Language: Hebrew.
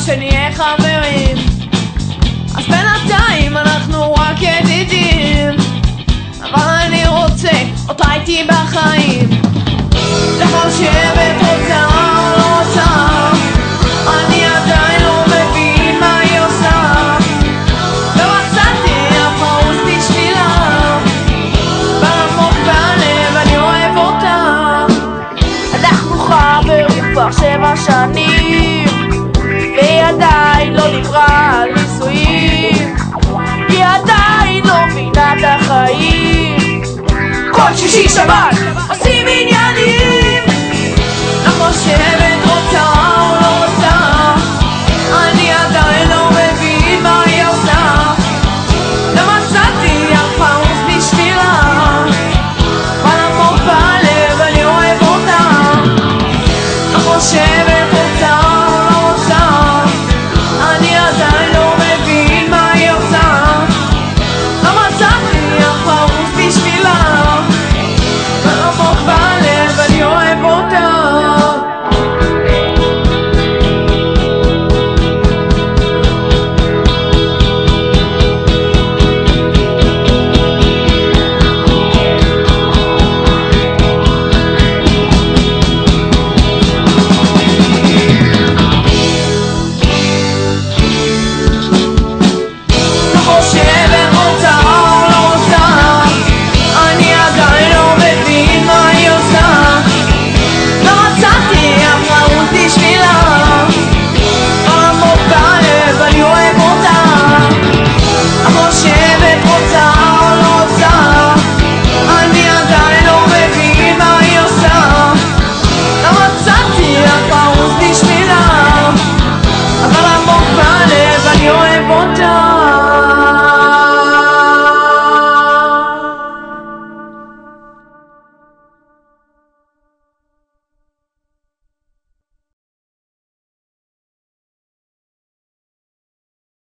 שנהיה חברים, אז בינתיים אנחנו רק ידידים, אבל אני רוצה אותה איתי בחיים. לחושבת אותה או לא אותה, אני עדיין לא מבין מה היא עושה. לא מצאתי אף ערוץ בשבילה, בעמוק בלב אני אוהב אותה. אנחנו חברים כבר 7 שנים, והיא עדיין לא דיברה על נישואים, היא עדיין לא מבינה את החיים. כל שישי שבת עושים עניינים, לא חושבת אותה או לא אותה, אני עדיין לא מבין מה היא עושה. לא מצאתי אף ערוץ בשבילה, אבל עמוק בלב אני אוהב אותה. לא חושבת